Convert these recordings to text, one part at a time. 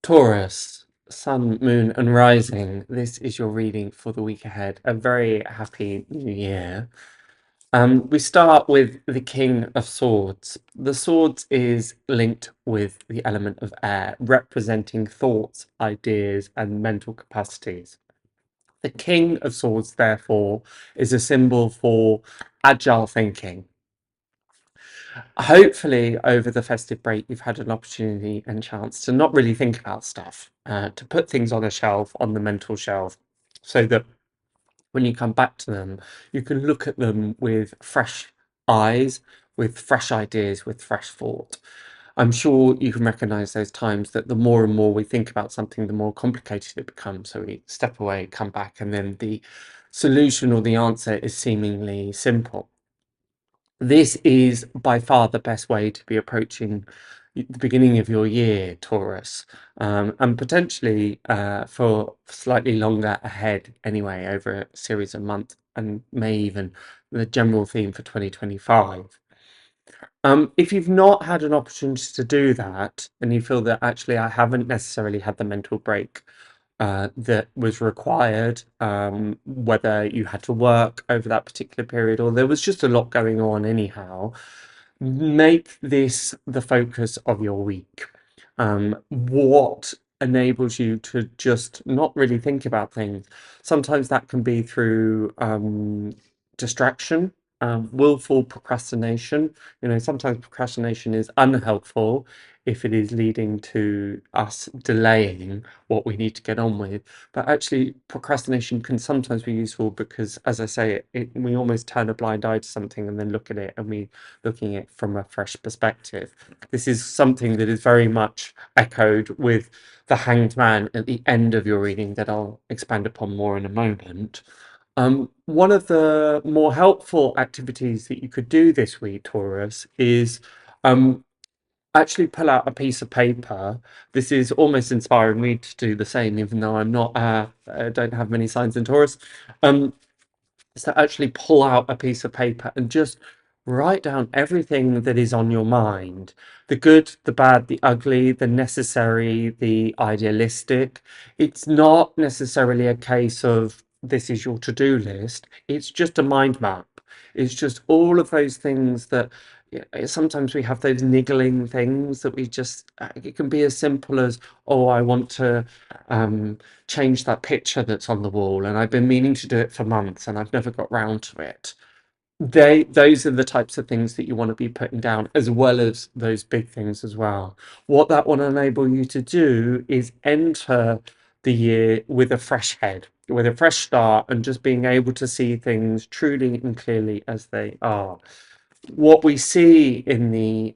Taurus, Sun, Moon, and Rising. This is your reading for the week ahead. A very happy new year. We start with the King of Swords. The Swords is linked with the element of air, representing thoughts, ideas, and mental capacities. The King of Swords, therefore, is a symbol for agile thinking. Hopefully, over the festive break, you've had an opportunity and chance to not really think about stuff, to put things on a shelf, on the mental shelf, so that when you come back to them, you can look at them with fresh eyes, with fresh ideas, with fresh thought. I'm sure you can recognize those times that the more and more we think about something, the more complicated it becomes. So we step away, come back, and then the solution or the answer is seemingly simple. This is by far the best way to be approaching the beginning of your year, Taurus, and potentially for slightly longer ahead anyway, over a series of months, and may even the general theme for 2025. If you've not had an opportunity to do that, and you feel that actually I haven't necessarily had the mental break that was required, whether you had to work over that particular period or there was just a lot going on anyhow, make this the focus of your week. What enables you to just not really think about things? Sometimes that can be through distraction, willful procrastination. Sometimes procrastination is unhelpful if it is leading to us delaying what we need to get on with. But actually, procrastination can sometimes be useful because, as I say, we almost turn a blind eye to something and then look at it and we looking at it from a fresh perspective. This is something that is very much echoed with the Hanged Man at the end of your reading that I'll expand upon more in a moment. One of the more helpful activities that you could do this week, Taurus, is actually pull out a piece of paper. This is almost inspiring me to do the same, even though I'm not, don't have many signs in Taurus. Is to actually pull out a piece of paper and just write down everything that is on your mind, the good, the bad, the ugly, the necessary, the idealistic. It's not necessarily a case of this is your to-do list. It's just a mind map. It's just all of those things that sometimes we have those niggling things that we just, it can be as simple as, oh, I want to change that picture that's on the wall, and I've been meaning to do it for months and I've never got round to it. Those are the types of things that you want to be putting down, as well as those big things as well. What that will enable you to do is enter the year with a fresh head, with a fresh start, and just being able to see things truly and clearly as they are. What we see in the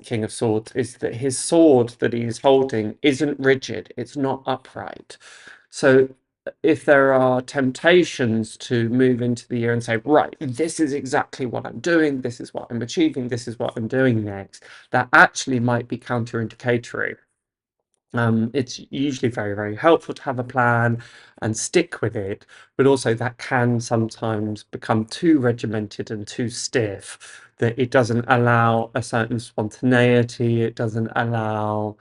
King of Swords is that his sword that he's holding isn't rigid, it's not upright. So if there are temptations to move into the year and say, right, this is exactly what I'm doing, this is what I'm achieving, this is what I'm doing next, that actually might be counterindicatory. It's usually very, very helpful to have a plan and stick with it, but also that can sometimes become too regimented and too stiff, that it doesn't allow a certain spontaneity, it doesn't allow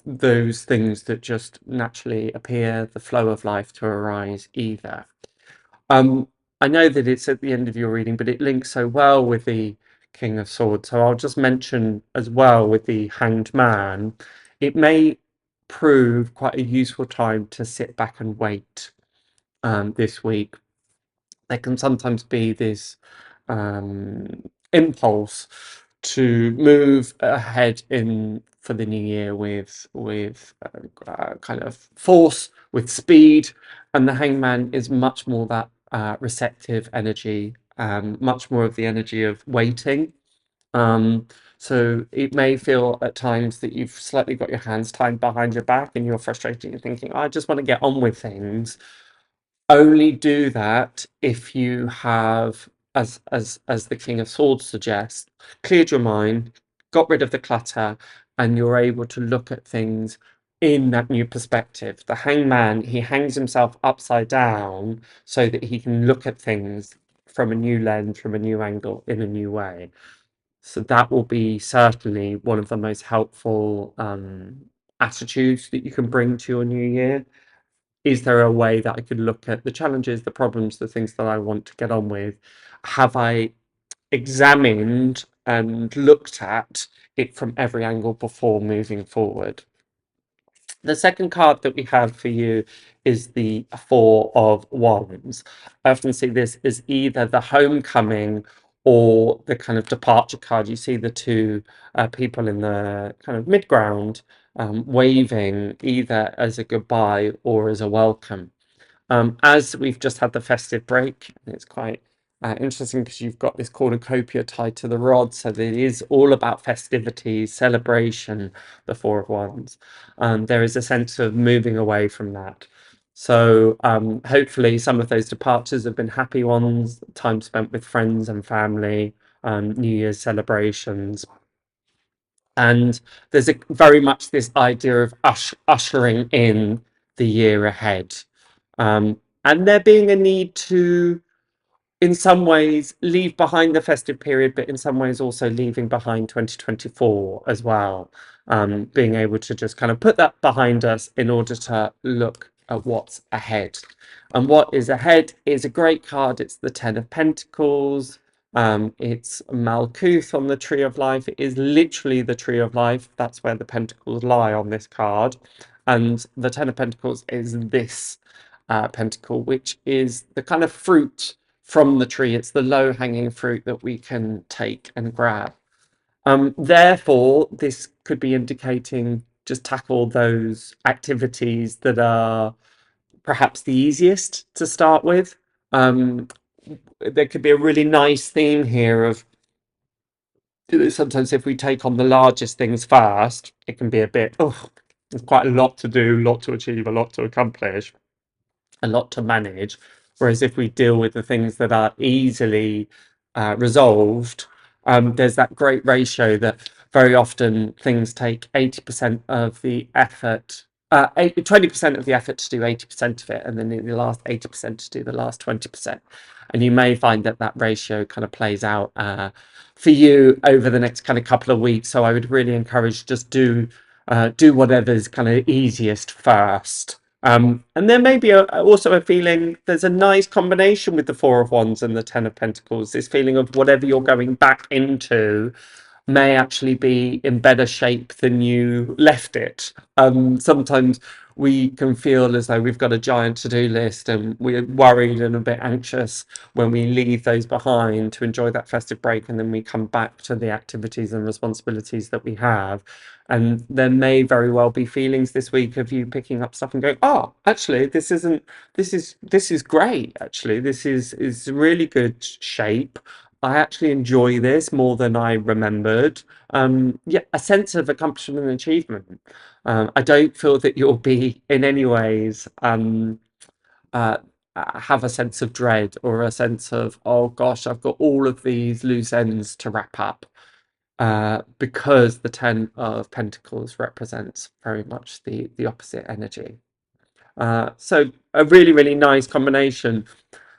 those things that just naturally appear, the flow of life to arise either. I know that it's at the end of your reading, but it links so well with the King of Swords. So I'll just mention as well with the Hanged Man, it may prove quite a useful time to sit back and wait this week. There can sometimes be this impulse to move ahead in for the new year with kind of force, with speed, and the Hangman is much more that receptive energy, much more of the energy of waiting. So it may feel at times that you've slightly got your hands tied behind your back and you're frustrated and thinking, I just want to get on with things. Only do that if you have, as the King of Swords suggests, cleared your mind, got rid of the clutter, and you're able to look at things in that new perspective. The hangman, he hangs himself upside down so that he can look at things from a new lens, from a new angle, in a new way. So that will be certainly one of the most helpful attitudes that you can bring to your new year. Is there a way that I could look at the challenges, the problems, the things that I want to get on with? Have I examined and looked at it from every angle before moving forward? The second card that we have for you is the Four of Wands. I often see this as either the homecoming or the kind of departure card. You see the two people in the kind of mid-ground waving either as a goodbye or as a welcome. As we've just had the festive break, and it's quite interesting because you've got this cornucopia tied to the rod, so it is all about festivities, celebration, the Four of Wands. There is a sense of moving away from that. So hopefully some of those departures have been happy ones, time spent with friends and family, New Year's celebrations. And there's very much this idea of ushering in the year ahead. And there being a need to, in some ways, leave behind the festive period, but in some ways also leaving behind 2024 as well. Being able to just kind of put that behind us in order to look at what's ahead. And what is ahead is a great card. It's the Ten of Pentacles. It's Malkuth on the Tree of Life. It is literally the Tree of Life. That's where the pentacles lie on this card. And the Ten of Pentacles is this pentacle, which is the kind of fruit from the tree. It's the low-hanging fruit that we can take and grab. Therefore, this could be indicating just tackle those activities that are perhaps the easiest to start with. There could be a really nice theme here of sometimes if we take on the largest things first, it can be a bit, oh, there's quite a lot to do, a lot to achieve, a lot to accomplish, a lot to manage. Whereas if we deal with the things that are easily resolved, there's that great ratio that very often things take 80% of the effort, 20% of the effort to do 80% of it, and then the last 80% to do the last 20%. And you may find that that ratio kind of plays out for you over the next kind of couple of weeks. So I would really encourage just do whatever's kind of easiest first. And there may be also a feeling, there's a nice combination with the Four of Wands and the Ten of Pentacles, this feeling of whatever you're going back into may actually be in better shape than you left it. Sometimes we can feel as though we've got a giant to-do list and we're worried and a bit anxious when we leave those behind to enjoy that festive break, and then we come back to the activities and responsibilities that we have. And there may very well be feelings this week of you picking up stuff and going, oh, actually, this is great. Actually, this is really good shape. I actually enjoy this more than I remembered. Yeah, a sense of accomplishment and achievement. I don't feel that you'll be in any ways have a sense of dread or a sense of, oh gosh, I've got all of these loose ends to wrap up. Because the Ten of Pentacles represents very much the opposite energy. So a really, really nice combination.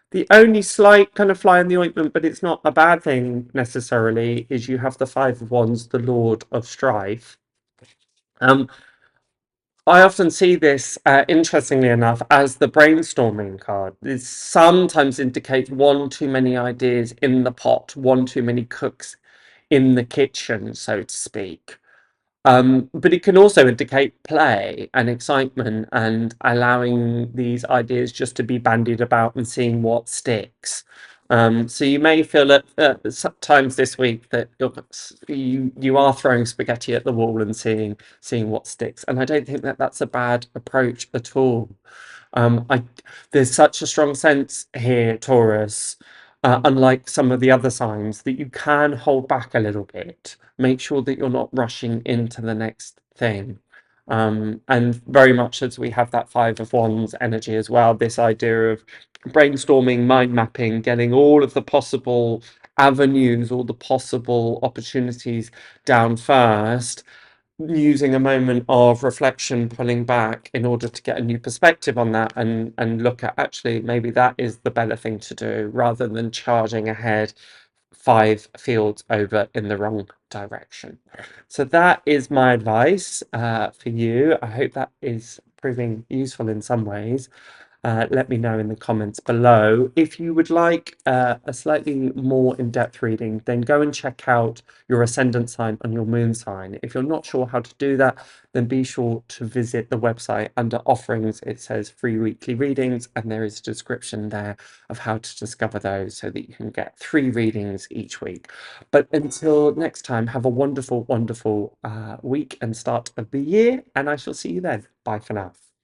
The only slight kind of fly in the ointment, but it's not a bad thing necessarily, is you have the Five of Wands, the Lord of Strife. I often see this, interestingly enough, as the brainstorming card. This sometimes indicates one too many ideas in the pot, one too many cooks in the kitchen, so to speak. But it can also indicate play and excitement and allowing these ideas just to be bandied about and seeing what sticks. So you may feel at sometimes this week that you are throwing spaghetti at the wall and seeing what sticks. And I don't think that that's a bad approach at all. There's such a strong sense here, Taurus, unlike some of the other signs, that you can hold back a little bit. Make sure that you're not rushing into the next thing. And very much as we have that Five of Wands energy as well, this idea of brainstorming, mind mapping, getting all of the possible avenues, all the possible opportunities down first, using a moment of reflection, pulling back in order to get a new perspective on that and look at, actually, maybe that is the better thing to do rather than charging ahead 5 fields over in the wrong direction. So that is my advice for you. I hope that is proving useful in some ways. Let me know in the comments below. If you would like a slightly more in-depth reading, then go and check out your ascendant sign and your moon sign. If you're not sure how to do that, then be sure to visit the website. Under offerings, it says free weekly readings, and there is a description there of how to discover those so that you can get 3 readings each week. But until next time, have a wonderful, wonderful week and start of the year, and I shall see you then. Bye for now.